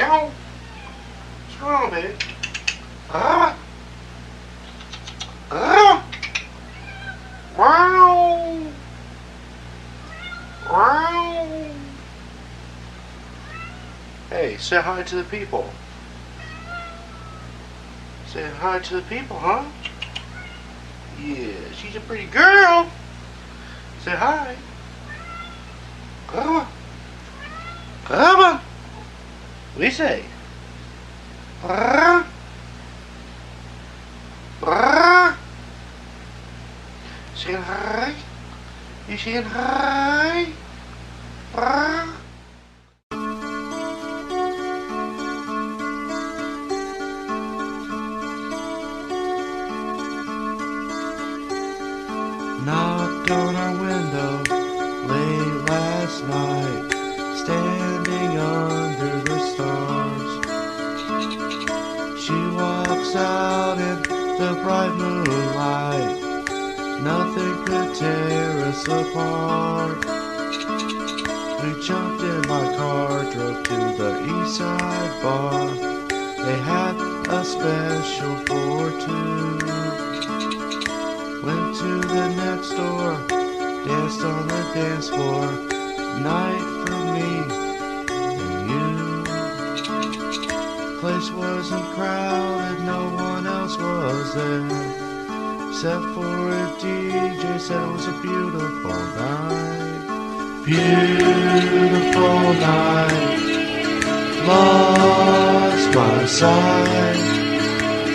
Yo, what's wrong, baby? Ah, ah, wow, wow. Hey, say hi to the people. Say hi to the people, huh? Yeah, she's a pretty girl. Say hi. Come on. Come on. What do you say? Brrr. Brrr. Saying hi? You saying hi? Brrr. Knocked on our window late last night, standing under the stars. She walks out in the bright moonlight, nothing could tear us apart. We jumped in my car, drove to the East Side Bar. They had a special for two. Went to the next door, danced on the dance floor. Night for me and you. Place wasn't crowded, no one else was there, except for a DJ said it was a beautiful night. Beautiful night, lost my sight,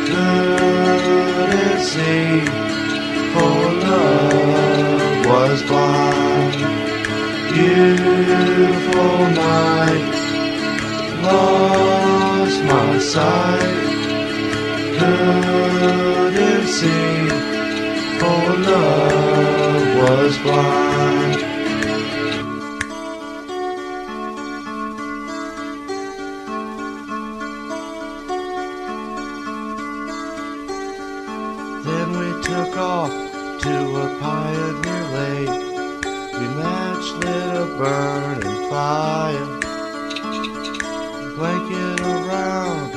couldn't see, for love was blind. Beautiful night, lost my sight, couldn't see, for love was blind. Then we took off to a pioneer lake. We match lit a burning fire. Blanket around,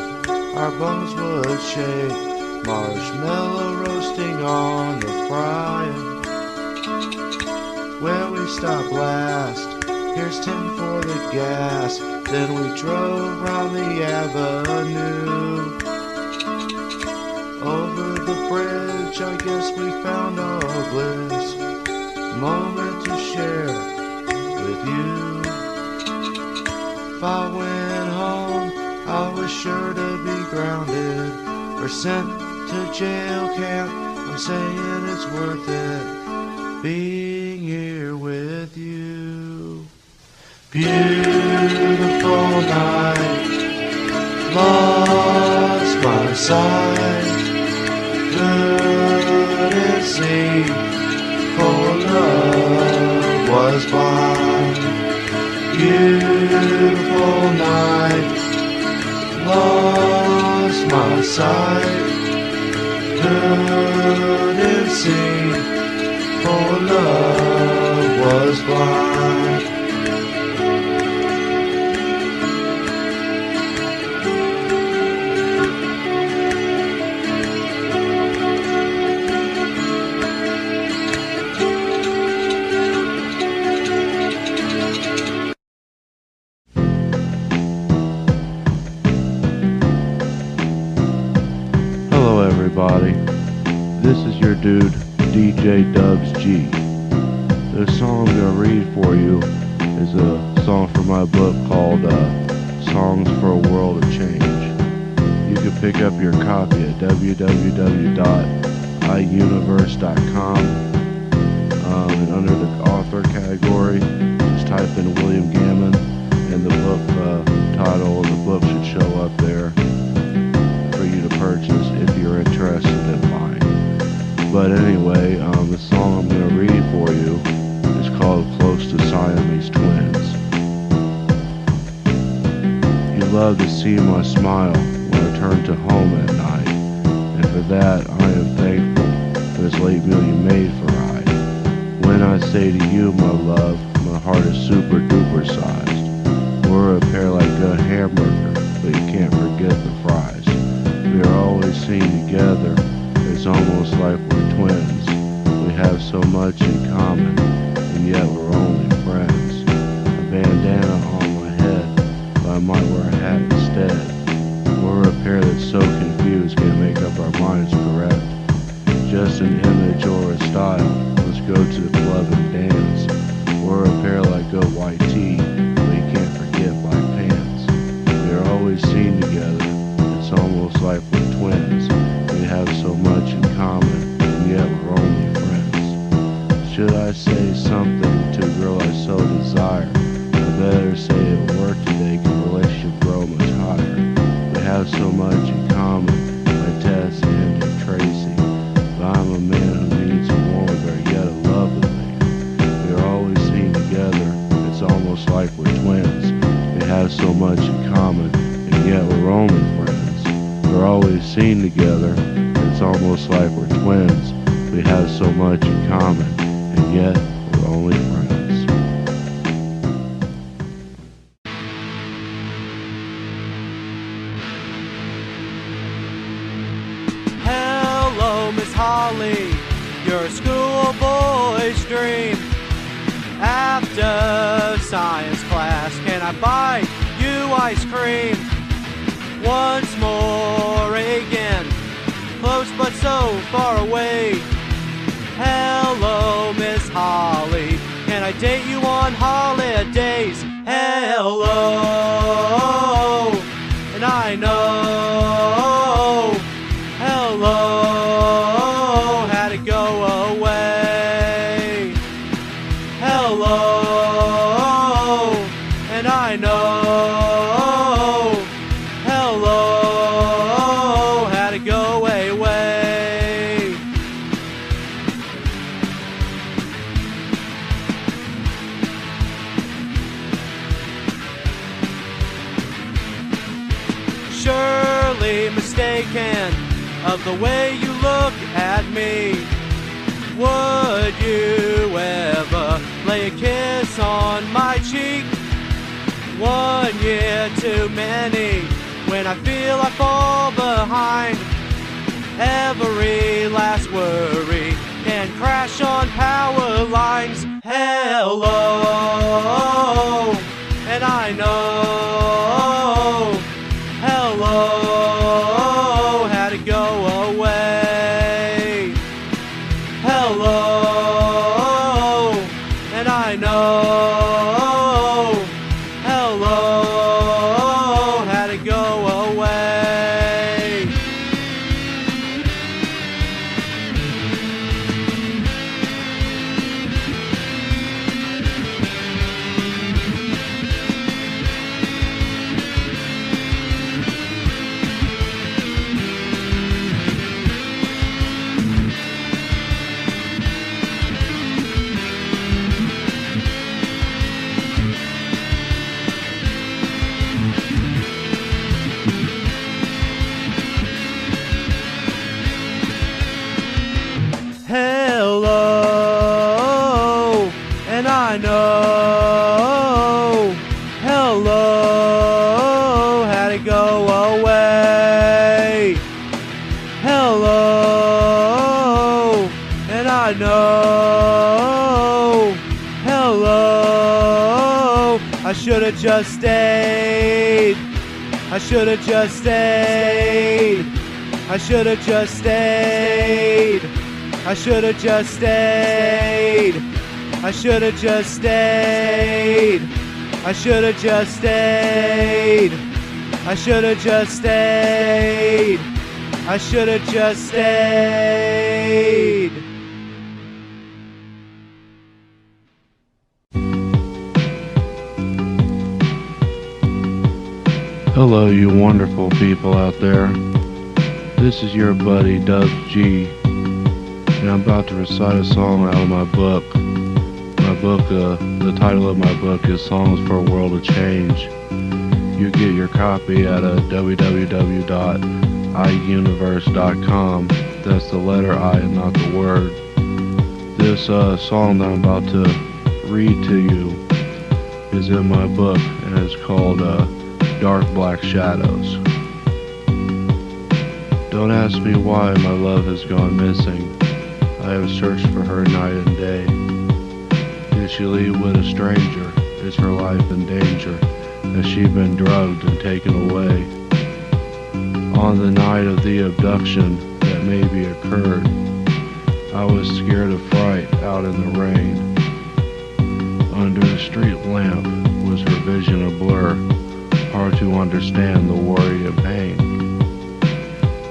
our bones would shake. Marshmallow roasting on the fryer. Where we stopped last, here's 10 for the gas. Then we drove round the avenue. Over the bridge, I guess we found our bliss. Moment to share with you. If I went home, I was sure to be grounded or sent to jail camp. I'm saying it's worth it being here with you. Beautiful night, lost my sight, couldn't see, for love was blind. Beautiful night, lost my sight, couldn't see, for love was blind. Hello everybody, this is your dude DJ Dubs G. The song I'm going to read for you is a song from my book called Songs for a World of Change. You can pick up your copy at www.iuniverse.com, and under the author category just type in William Gammon and the book title of the book should show up there for you to purchase if you're interested in buying. But anyway, the song I'm going to read for you is called Close to Siamese Twins. You love to see my smile when I turn to home at night, and for that I am thankful for this late meal you made for I. When I say to you, my love, my heart is super duper sized. We're a pair like a hamburger, but forget the fries. We are always seen together, it's almost like we're twins. We have so much in common, and yet we're only friends. A bandana on my head, but I might wear a hat instead. We're a pair that's so confused, can't make up our minds correct. Just an image or a style, let's go to the club and dance. We're a pair like a white tee, but you can't forget black pants. We are always seen together, it's almost like we're twins. We have so much in common, and yet we're only friends. Should I say something to a girl I so desire? I better say it work today, can relationship grow much higher. We have so much in common, like Tess and Tracy. But I'm a man who needs a woman, but yet a lovely lady. We are always seen together, it's almost like we're twins. We have so much in common, and yet we're only friends. We're always seen together, it's almost like we're twins. We have so much in common, and yet we're only friends. Hello, Miss Holly, you're a schoolboy's dream. After science class, can I buy you ice cream? Once more again, close but so far away. Hello, Miss Holly, can I date you on holidays? Hello, and I know. Hello, had to go away. Hello, and I know. Hello, had to go away. Surely mistaken of the way you look at me. Would you ever lay a kiss on my cheek? 1 year too many when I feel I fall behind. Every last worry can crash on power lines. Hello, and I know. Hello, had to go away. Hello, and I know. Hello, had to go away. Hello, and I know. Hello, had to go away. Hello, and I know. Hello, I should have just stayed. I should have just stayed. I should have just stayed. I should have just stayed. I should have just stayed. I should have just stayed. I should have just stayed. I should have just stayed. Hello, you wonderful people out there. This is your buddy Dubs G, and I'm about to recite a song out of my book. The title of my book is Songs for a World of Change. You get your copy at www.iuniverse.com. That's the letter I and not the word. This song that I'm about to read to you is in my book, and it's called Dark Black Shadows. Don't ask me why my love has gone missing. I have searched for her night and day. Did she leave with a stranger? Is her life in danger? Has she been drugged and taken away? On the night of the abduction that maybe occurred, I was scared of fright out in the rain. Under a street lamp was her vision a blur, hard to understand the worry and pain.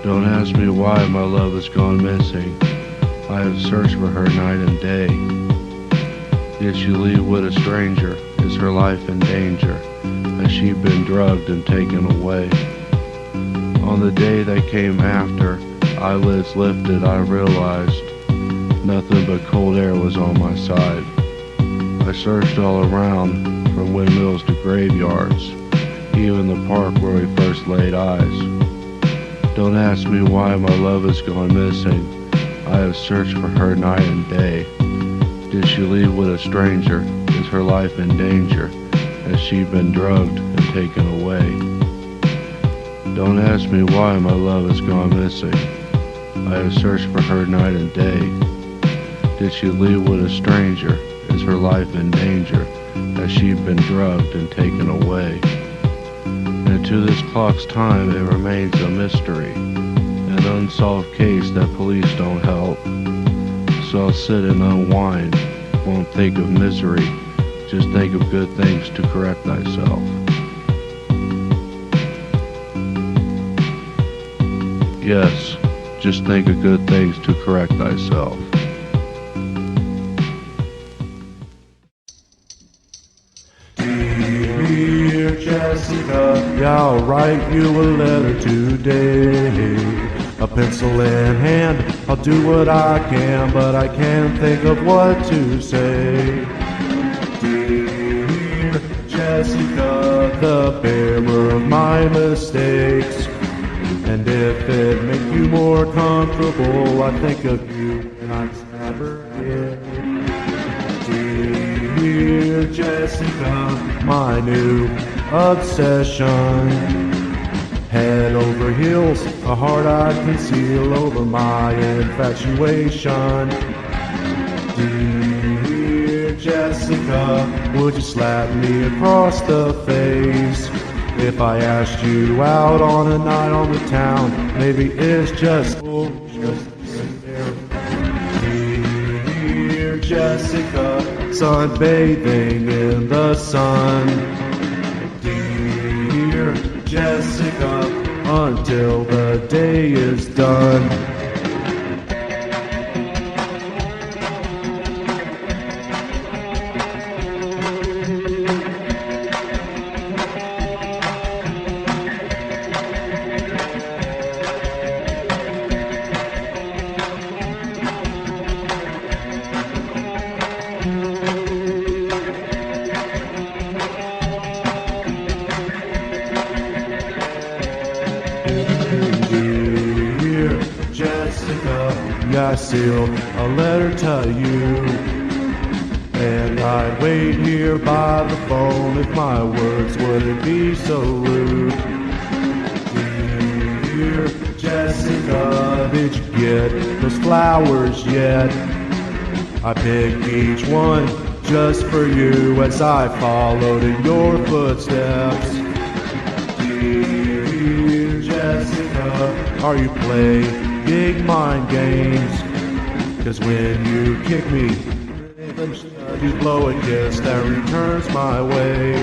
Don't ask me why my love has gone missing. I have searched for her night and day. Did she leave with a stranger? Is her life in danger? Has she been drugged and taken away? On the day that came after, eyelids lifted, I realized nothing but cold air was on my side. I searched all around, from windmills to graveyards, even the park where we first laid eyes. Don't ask me why my love has gone missing. I have searched for her night and day. Did she leave with a stranger? Is her life in danger? Has she been drugged and taken away? Don't ask me why my love has gone missing. I have searched for her night and day. Did she leave with a stranger? Is her life in danger? Has she been drugged and taken away? And to this clock's time it remains a mystery, an unsolved case that police don't help. So I'll sit and unwind, won't think of misery, just think of good things to correct thyself. Yes, just think of good things to correct thyself. Dear Jessica, yeah, I'll write you a letter today. A pencil in hand, I'll do what I can, but I can't think of what to say. Dear Jessica, the bearer of my mistakes, and if it makes you more comfortable, I think of you and I never did. Dear Jessica, my new obsession. Head over heels, a heart I conceal over my infatuation. Dear Jessica, would you slap me across the face? If I asked you out on a night on the town, maybe it's just there. Dear Jessica, sunbathing in the sun. Dear Jessica, until the day is done. I sealed a letter to you, and I'd wait here by the phone if my words wouldn't be so rude. Dear Jessica, did you get those flowers yet? I picked each one just for you as I followed in your footsteps. Dear Jessica, are you playing big mind games? 'Cause when you kick me, you blow a kiss that returns my way.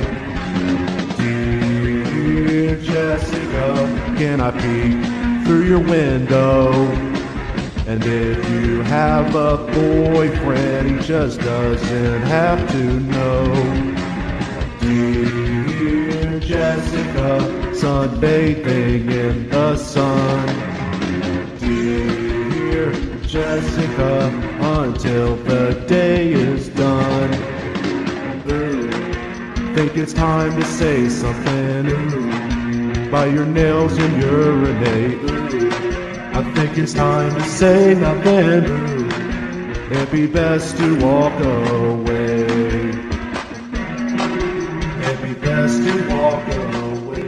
Dear Jessica, can I peek through your window? And if you have a boyfriend, he just doesn't have to know. Dear Jessica, sunbathing in the sun. Dear Jessica, until the day is done. Think it's time to say something. Bite your nails and urinate. I think it's time to say nothing. It'd be best to walk away. It'd be best to walk away.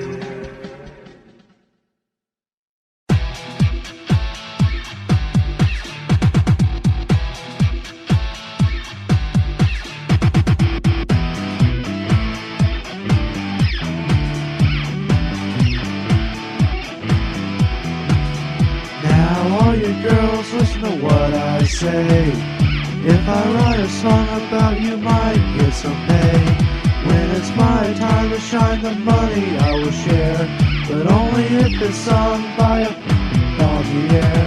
say. If I write a song about you, might get some pay. When it's my time to shine, the money I will share, but only if it's sung by a on the air.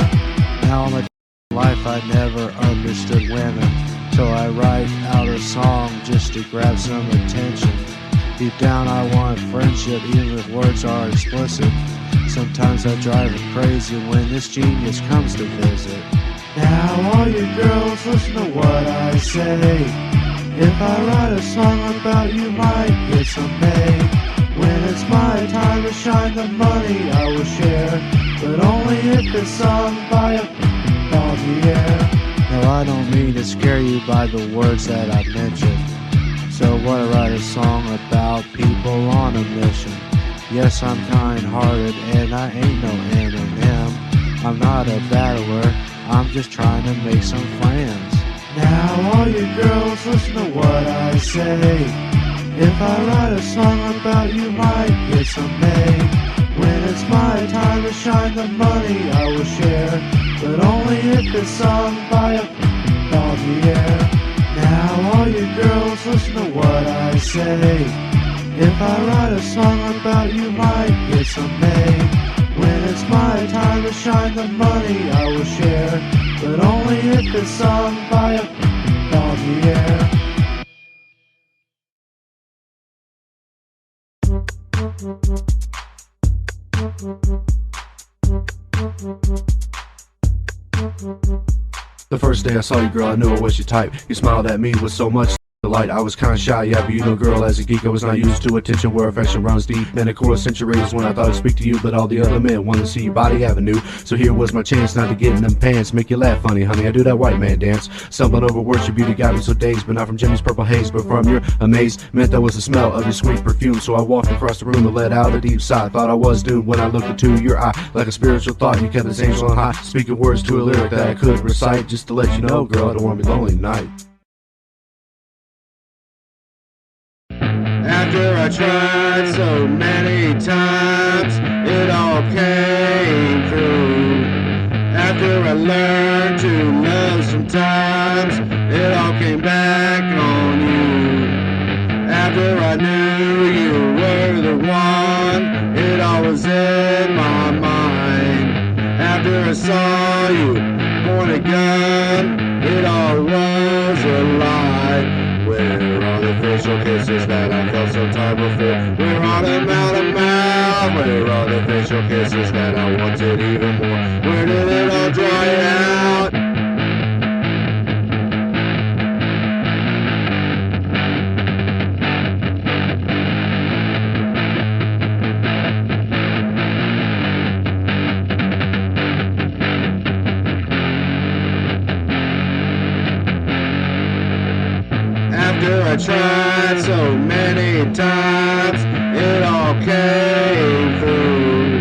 Now in my life I never understood women, so I write out a song just to grab some attention. Deep down I want friendship, even if words are explicit. Sometimes I drive them crazy when this genius comes to visit. Now all you girls, listen to what I say. If I write a song about you, might get some pay. When it's my time to shine, the money I will share, but only if it's sung by a on the air. Now I don't mean to scare you by the words that I mentioned, so what I write a song about people on a mission. Yes, I'm kind-hearted and I ain't no Eminem. I'm not a battler, I'm just trying to make some friends. Now all you girls, listen to what I say. If I write a song about you, might get some pay. When it's my time to shine, the money I will share, but only if it's sung by a on the air. Now all you girls, listen to what I say. If I write a song about you, might get some pay. When it's my time to shine, the money I will share, but only if it's sung by a on the air. The first day I saw you, girl, I knew I was your type. You smiled at me with so much delight. I was kinda shy, yeah, but you know, girl, as a geek I was not used to attention where affection runs deep. And a quarter century is when I thought I'd speak to you, but all the other men wanted to see your body avenue. So here was my chance not to get in them pants, make you laugh funny, honey, I do that white man dance. Stumbling over words, your beauty got me so dazed, but not from Jimmy's purple haze, but from your amazement. That was the smell of your sweet perfume. So I walked across the room and let out a deep sigh. Thought I was doomed when I looked into your eye, like a spiritual thought. You kept this angel on high, speaking words to a lyric that I could recite, just to let you know, girl, I don't want to be lonely tonight. After I tried so many times, it all came through. After I learned to love sometimes, it all came back on you. After I knew you were the one, it all was in my mind. After I saw you point a gun, it all was a lie. Where are the facial kisses that I felt some time before? Where are the mouth to mouth? Where are the facial kisses that I wanted even more? Where did it all dry out? After I tried so many times, it all came through.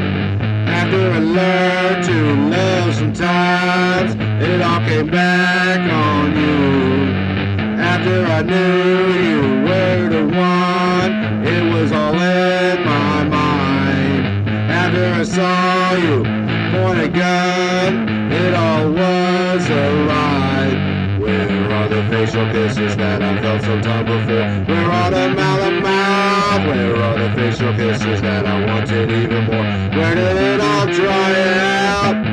After I learned to love sometimes, it all came back on you. After I knew you were the one, it was all in my mind. After I saw you point a gun, it all was a lie. Where are the facial kisses that I felt sometime before? Where are the mouth to mouth? Where are the facial kisses that I wanted even more? Where did it all dry out?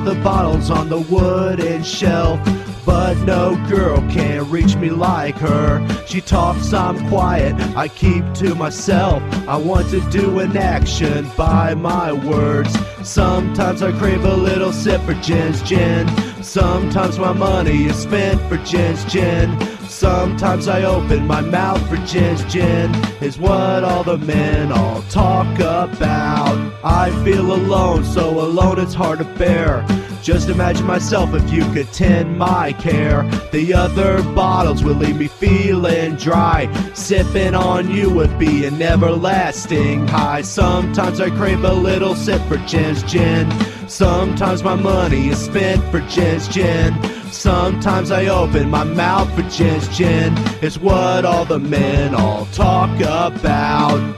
The bottles on the wooden shelf, but no girl can reach me like her. She talks, I'm quiet, I keep to myself. I want to do an action by my words. Sometimes I crave a little sip for Jen's gin. Sometimes my money is spent for Jen's gin. Sometimes I open my mouth for Jen's gin. Is what all the men all talk about. I feel alone, so alone it's hard to bear. Just imagine myself if you could tend my care. The other bottles will leave me feeling dry. Sipping on you would be an everlasting high. Sometimes I crave a little sip for Jen's gin. Sometimes my money is spent for Jen's gin. Sometimes I open my mouth for Jen's gin. It's what all the men all talk about.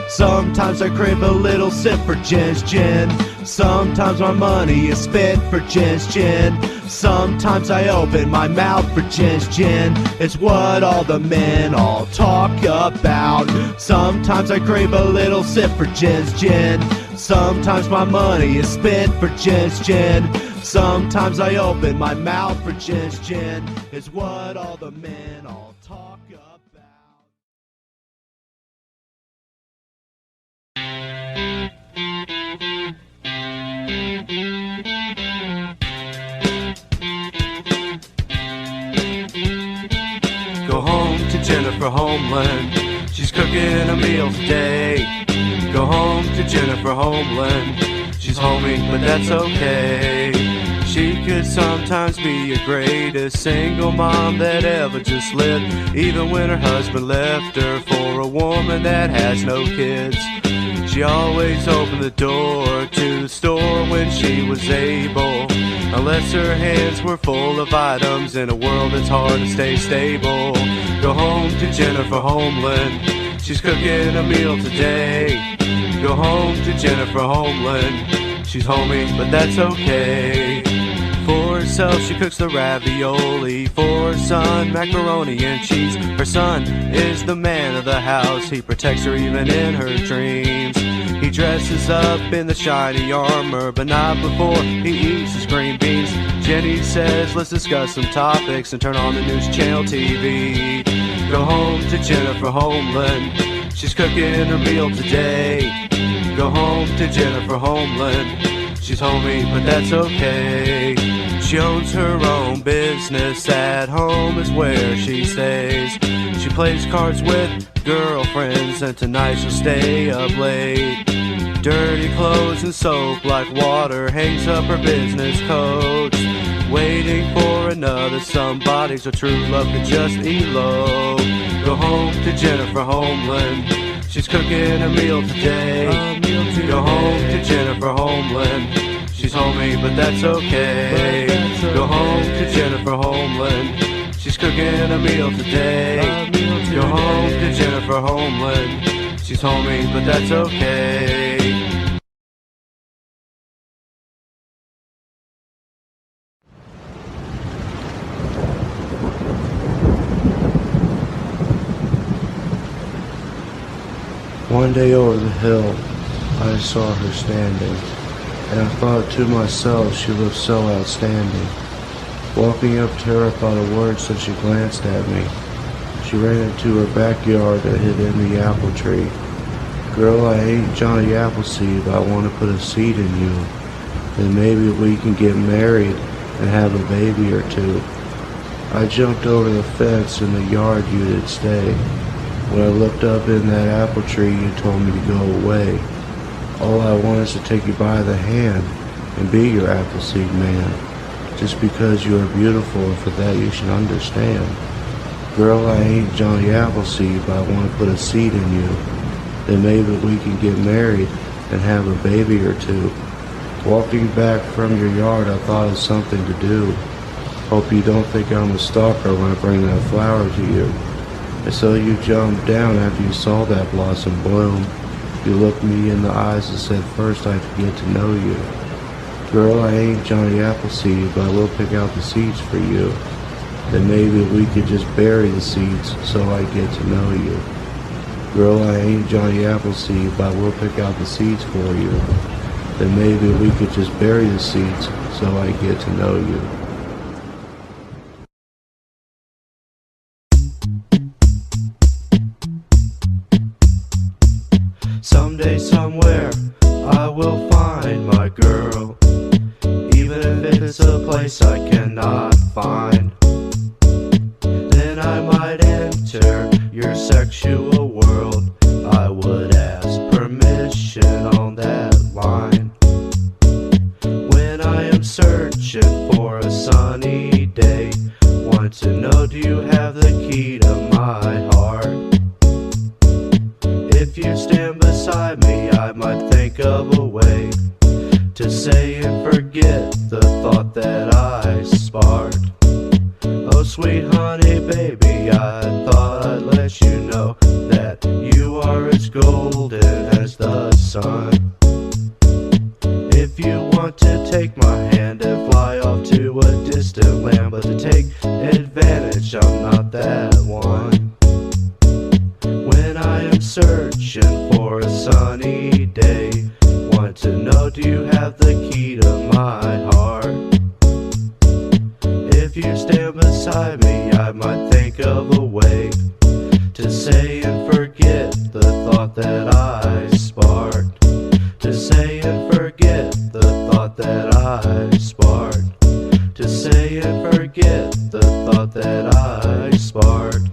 Sometimes I crave a little sip for Jen's gin. Sometimes my money is spent for Jen's gin. Sometimes I open my mouth for Jen's gin. It's what all the men all talk about. Sometimes I crave a little sip for Jen's gin. Sometimes my money is spent for Jen's gin. Sometimes I open my mouth for Jen's gin. It's what all the men all talk about. Go Jennifer Homeland. She's cooking a meal today. Go home to Jennifer Homeland. She's homey, but that's okay. She could sometimes be the greatest single mom that ever just lived, even when her husband left her for a woman that has no kids. She always opened the door to the store when she was able, unless her hands were full of items in a world that's hard to stay stable. Go home to Jennifer Homeland. She's cooking a meal today. Go home to Jennifer Homeland. She's homey, but that's okay. For herself, she cooks the ravioli. For her son, macaroni and cheese. Her son is the man of the house. He protects her even in her dreams. He dresses up in the shiny armor, but not before he eats his green beans. Jenny says, let's discuss some topics and turn on the news channel TV. Go home to Jennifer Homeland. She's cooking her meal today. Go home to Jennifer Homeland. She's homey, but that's okay. She owns her own business. At home is where she stays. She plays cards with girlfriends, and tonight she'll stay up late. Dirty clothes and soap like water hangs up her business coats, waiting for another somebody so true love could just elope. Go home to Jennifer Homeland. She's cooking a meal today. Go home to Jennifer Homeland. She's homey, but that's okay. Go home to Jennifer Homeland. She's cooking a meal today. Go home to Jennifer Homeland. She's homey, but that's okay. One day over the hill, I saw her standing, and I thought to myself she looked so outstanding. Walking up to her, I thought a word, so she glanced at me. She ran into her backyard and hid in the apple tree. Girl, I ain't Johnny Appleseed, but I want to put a seed in you. Then maybe we can get married and have a baby or two. I jumped over the fence in the yard you did stay. When I looked up in that apple tree, you told me to go away. All I want is to take you by the hand and be your Appleseed man. Just because you are beautiful, and for that you should understand. Girl, I ain't Johnny Appleseed, but I want to put a seed in you. Then maybe we can get married and have a baby or two. Walking back from your yard, I thought of something to do. Hope you don't think I'm a stalker when I bring that flower to you. And so you jumped down after you saw that blossom bloom. You looked me in the eyes and said, first I have to get to know you. Girl, I ain't Johnny Appleseed, but I will pick out the seeds for you. Then maybe we could just bury the seeds so I get to know you. Girl, I ain't Johnny Appleseed, but I will pick out the seeds for you. Then maybe we could just bury the seeds so I get to know you. Someday, somewhere, I will find my girl, even if it's a place I cannot find. Then I might enter your sexual world. I would ask permission on that line. When I am searching for a sunny day, want to know, do you have the key to my heart? If you stand beside me, I might think of a way to say and forget the thought that I sparked. Oh sweet honey baby, I thought I'd let you know that you are as golden as the sun. If you want to take my hand and fly off to a distant land, but to take advantage, I'm not that one. When I am searching for a sunny day, want to know, do you have the key to my heart? If you stand beside me, I might think of a way to say and forget the thought that I sparked. To say and forget the thought that I sparked. To say and forget the thought that I sparked.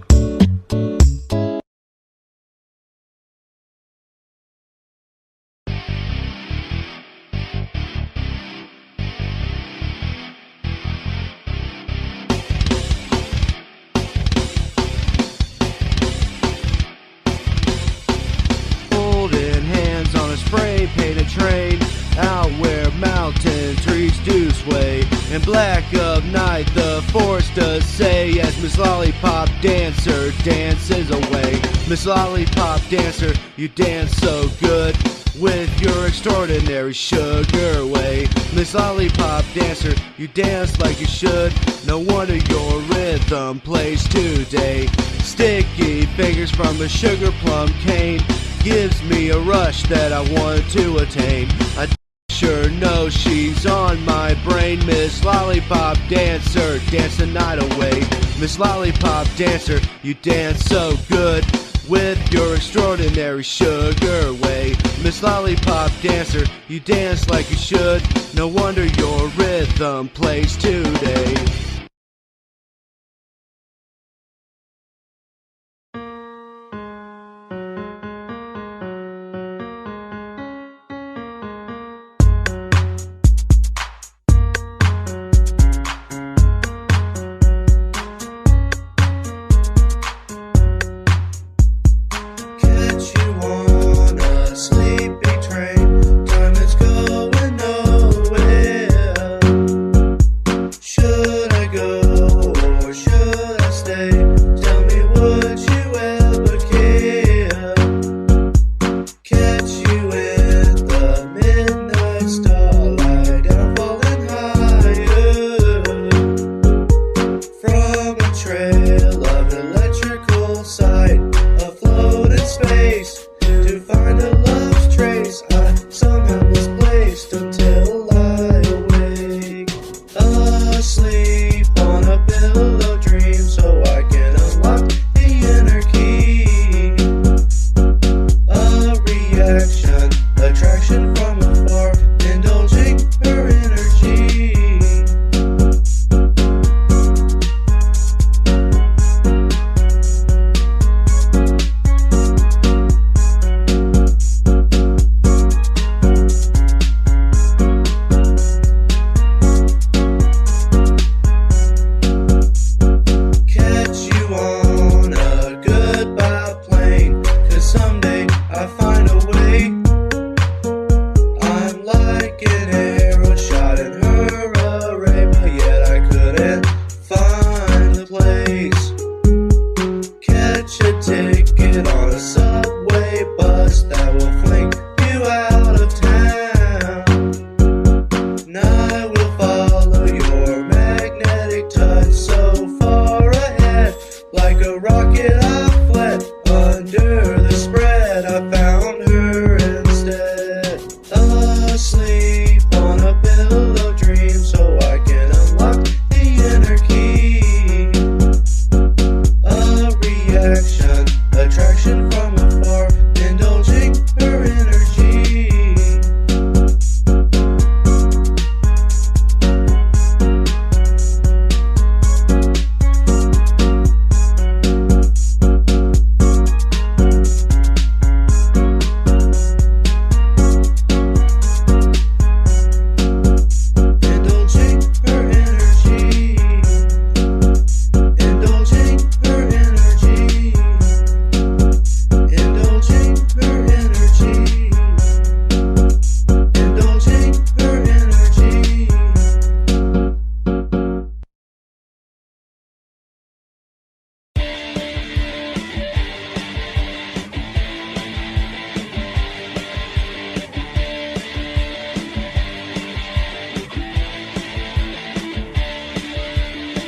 and black of night. The force does say as Miss Lollipop Dancer dances away. Miss Lollipop Dancer, you dance so good with your extraordinary sugar way. Miss Lollipop Dancer, you dance like you should. No wonder your rhythm plays today. Sticky fingers from a sugar plum cane gives me a rush that I want to attain. I sure know she's on my brain. Miss Lollipop Dancer, dance the night away. Miss Lollipop Dancer, you dance so good with your extraordinary sugar way. Miss Lollipop Dancer, you dance like you should. No wonder your rhythm plays today.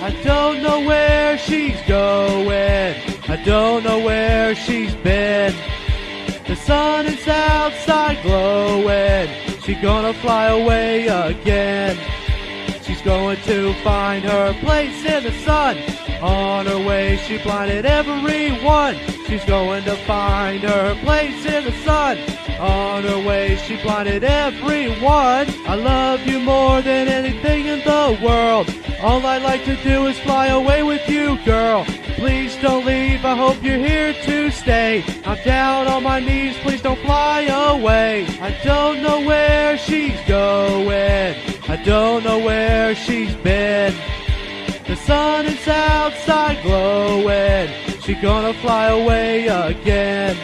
I don't know where she's going, I don't know where she's been. The sun is outside glowing, she's gonna fly away again. She's going to find her place in the sun. On her way she blinded everyone. She's going to find her place in the sun. On her way she blinded everyone. I love you more than anything in the world. All I'd like to do is fly away with you, girl. Please don't leave, I hope you're here to stay. I'm down on my knees, please don't fly away. I don't know where she's going, I don't know where she's been. The sun is outside glowing, she's gonna fly away again.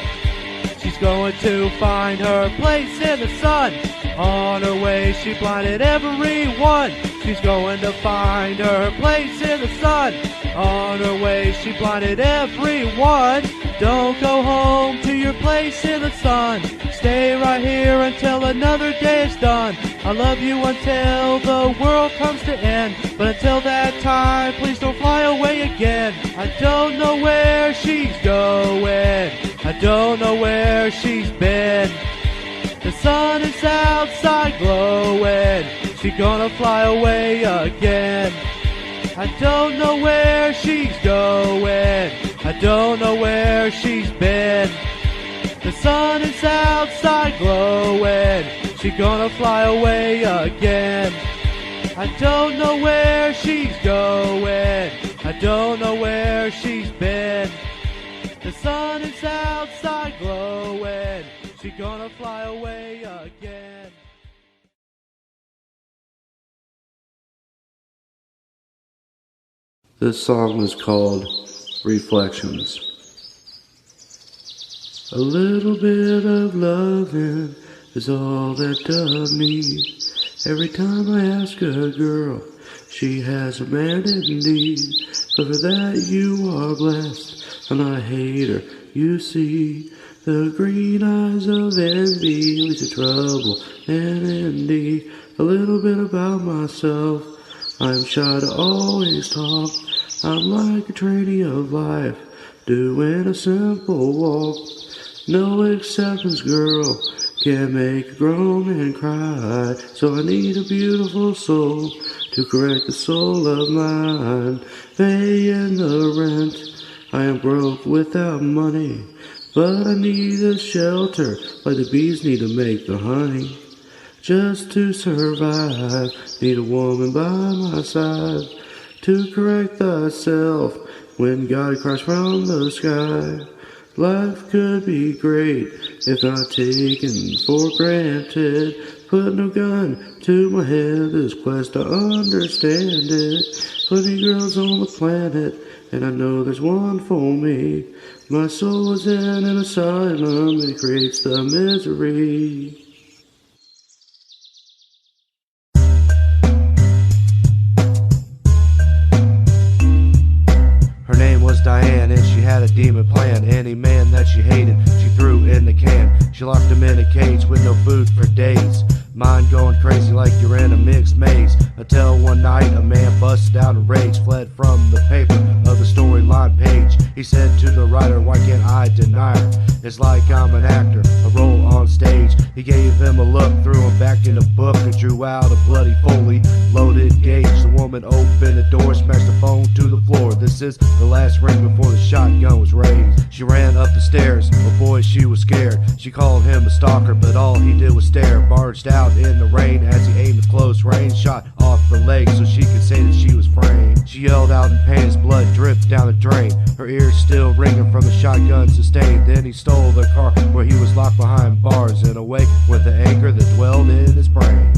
She's going to find her place in the sun. On her way, she blinded everyone. She's going to find her place in the sun. On her way, she blinded everyone. Don't go home to your place in the sun. Stay right here until another day is done. I love you until the world comes to end. But until that time, please don't fly away again. I don't know where she's going. I don't know where she's been. The sun is outside glowing. She's gonna fly away again. I don't know where she's going. I don't know where she's been. The sun is outside glowing. She's gonna fly away again. I don't know where she's going. I don't know where she's been. The sun is outside glowing. She's gonna fly away again. This song is called Reflections. A little bit of loving is all that does need. Every time I ask a girl, she has a man indeed. But for that you are blessed, and I hate her, you see. The green eyes of envy leads to trouble and indeed. A little bit about myself, I'm shy to always talk. I'm like a trainee of life, doing a simple walk. No acceptance, girl, can make a grown man cry. So I need a beautiful soul to correct the soul of mine. Paying the rent, I am broke without money, but I need a shelter like the bees need to make the honey. Just to survive, need a woman by my side to correct thyself when God cries from the sky. Life could be great if not taken for granted. Put no gun to my head, this quest I understand it. Plenty girls on the planet, and I know there's one for me. My soul is in an asylum, it creates the misery. Her name was Diane, and she had a demon plan. Any man that she hated, she threw in the can. She locked him in a cage with no food for days. Mind going crazy like you're in a mixed maze. Until one night a man busted out in rage, fled from the paper of the storyline page. He said to the writer, why can't I deny her? It's like I'm an actor, a role on stage. He gave him a look, threw him back in the book, and drew out a bloody fully loaded gauge. The woman opened the door, smashed the phone to the floor. This is the last ring before the shotgun was raised. She ran up the stairs, but boy she was scared. She called him a stalker, but all he did was stare. Barged out in the rain as he aimed at close range, shot off her leg so she could say that she was framed. She yelled out in pain as blood dripped down the drain, her ears still ringing from the shotgun sustained. Then he stole the car where he was locked behind bars and away with the anger that dwelled in his brain.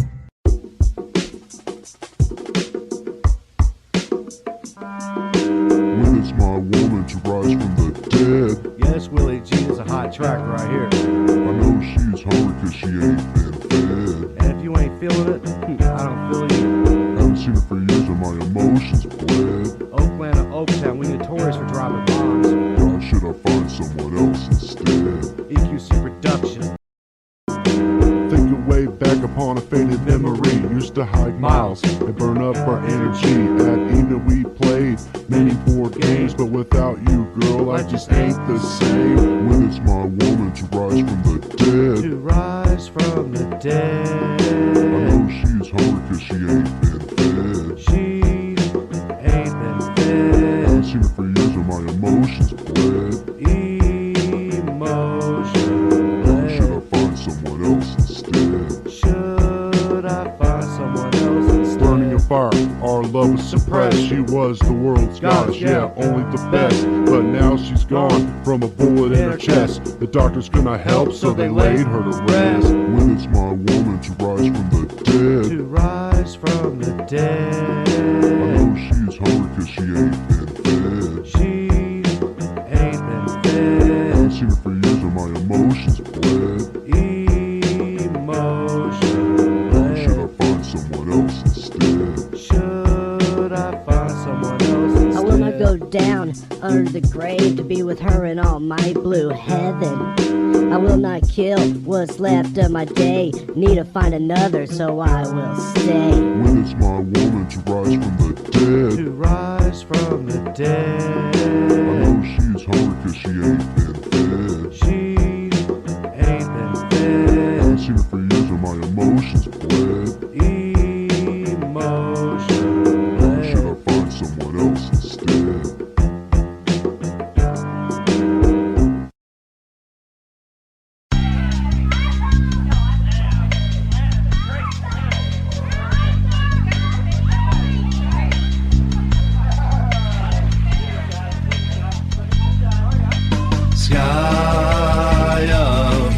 When it's my woman to rise from the dead. Yes, Willie G is a hot track right here. I know she's hungry cause she ain't been fed. And if you ain't feeling it, I don't feel you. Haven't seen her for years and my emotions bled. Oakland or Oaktown, we notorious for dropping bombs. God, should I find someone else instead? EQC Production. Thinking way back upon a faded memory. Used to hike miles and burn up our energy. At even we played many board games, but without you, girl, I just ain't the same. When it's my woman to rise from the dead. To rise from the dead. I know she's hungry cause she ain't been fed. She ain't been fed. Haven't seen her for years and my emotions bled. Should I find someone else instead? Should I find someone else instead? Burning a fire, our love was suppressed. She was the world's goddess, yeah, only the best. But now she's gone from a bullet in her chest. The doctors could not help, so they laid her to rest. When it's my woman to rise from the dead. To rise from the dead. I know she's hungry cause she ain't been fed. She ain't been fed. Haven't seen her for years and my emotions bled. Emotion. Should I find someone else instead? Should I find someone else instead? I will not go down under the grave to be with her in all my blue heaven. I will not kill what's left of my day. Need to find another, so I will stay. When it's my woman to rise from the dead. To rise from the I dead. know she's hungry cause she ain't been fed. She ain't been I fed. haven't seen her for years and my emotions bled. Emotion. Should I find someone else instead? Sky of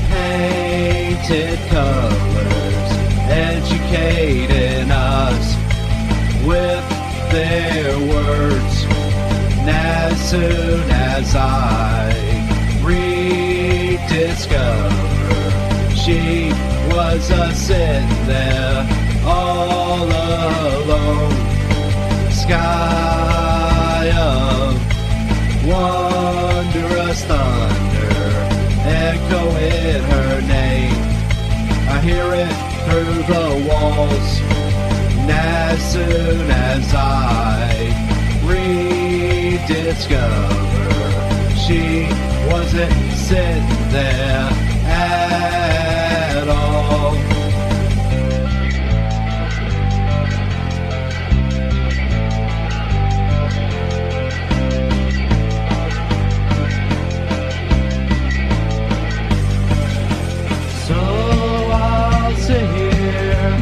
painted colors, educating us with their words. And as soon as I rediscover, she was sitting there all alone. Sky of wondrous thunder, echoing her name. I hear it through the walls. And as soon as I rediscover, she wasn't sitting there at all. So I'll sit here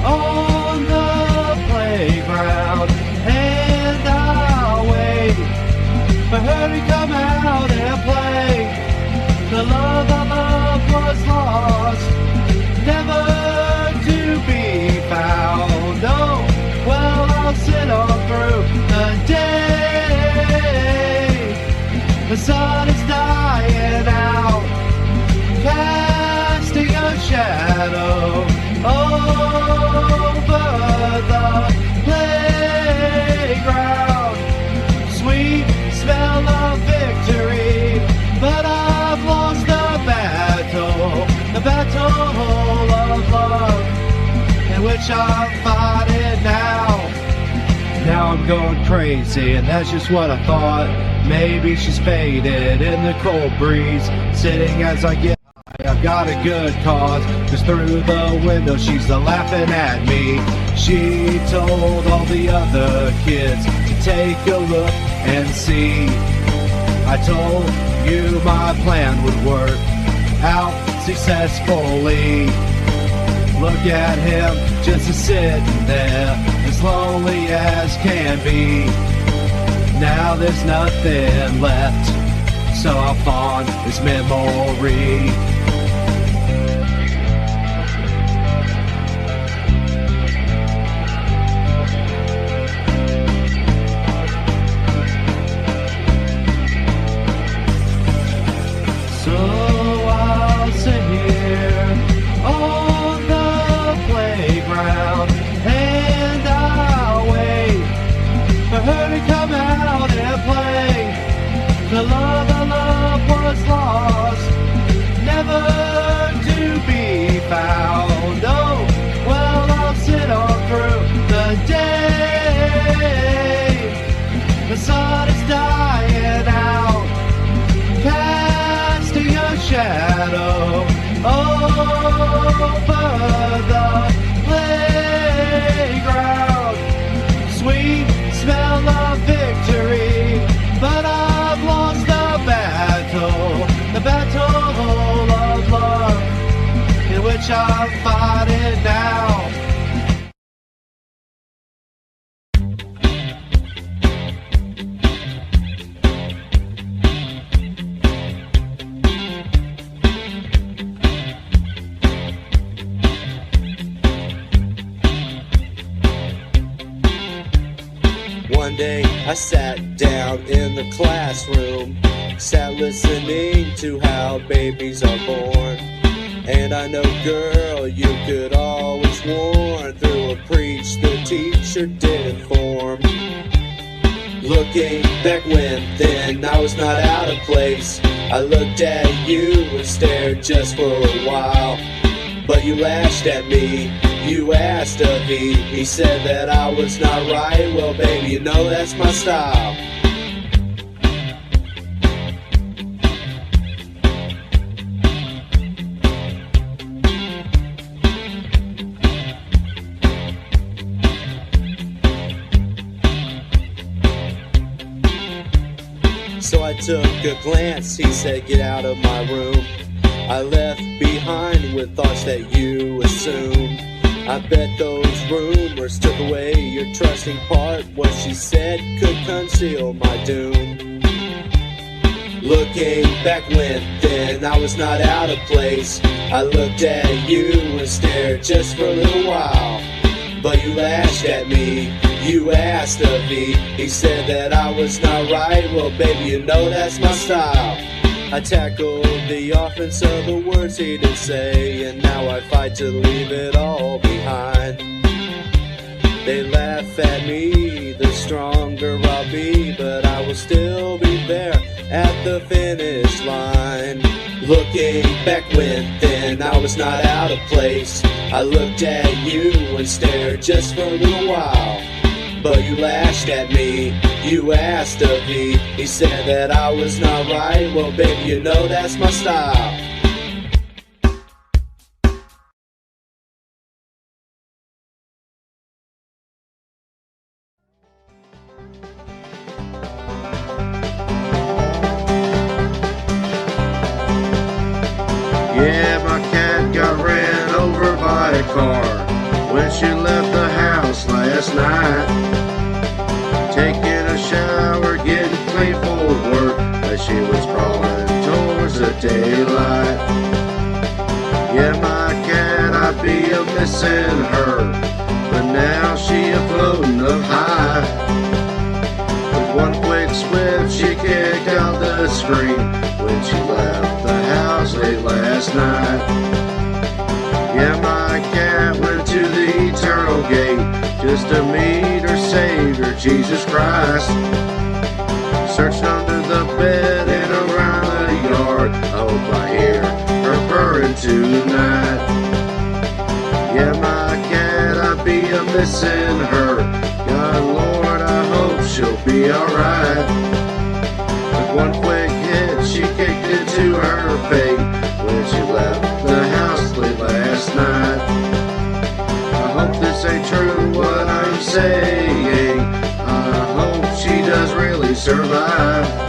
on the playground and I'll wait for her to come out and play. The love I loved was lost, never to be found. Oh, well, I'll sit on through the day. The sun is dying out, casting a shadow over the playground. Sweet smell of victory, but I've lost the battle of love, in which I'm fighting now. Now I'm going crazy, and that's just what I thought. Maybe she's faded in the cold breeze, sitting as I get high. I've got a good cause, 'cause through the window she's laughing at me. She told all the other kids to take a look and see. I told you my plan would work out successfully. Look at him just sitting there, as lonely as can be. Now there's nothing left, so I'll pawn his memory. So I'll sit here on the playground and I'll wait for her to come out and play. The love I love was lost, never to be found. Oh, well, I'll sit on through the day. The sun is dying out, casting a shadow over the playground. Sweet smell of victory, but I've lost the battle of love, in which I'm fighting now. One day I sat down in the classroom, sat listening to how babies are born. And I know, girl, you could always warn through a preach the teacher didn't form. Looking back when then I was not out of place. I looked at you and stared just for a while. But you lashed at me, you asked of me. He said that I was not right. Well, baby, you know that's my style. So I took a glance, he said, get out of my room. I left behind with thoughts that you assumed. I bet those rumors took away your trusting part. What she said could conceal my doom. Looking back when then I was not out of place. I looked at you and stared just for a little while. But you lashed at me, you asked of me. He said that I was not right. Well, baby, you know that's my style. I tackled the offense of the words he did say, and now I fight to leave it all behind. They laugh at me, the stronger I'll be, but I will still be there at the finish line. Looking back when then I was not out of place. I looked at you and stared just for a little while. But you lashed at me, you asked of me. He said that I was not right. Well, baby, you know that's my style. Yeah, my cat got ran over by a car when she left the house last night. Taking a shower, getting clean for work, as she was crawling towards the daylight. Yeah, my cat, I'd be a-missing her, but now she a-floating up high. With one quick swift, she kicked out the screen when she left the house late last night. Yeah, my cat went to the eternal gate just to meet her Savior, Jesus Christ. Searched under the bed and around the yard. I hope I hear her purring tonight. Yeah, my cat, I'd be a-missing her. God, Lord, I hope she'll be alright. With one quick hit, she kicked into her fate when she left the house late last night. I hope this ain't true what I'm saying. I hope she does really survive.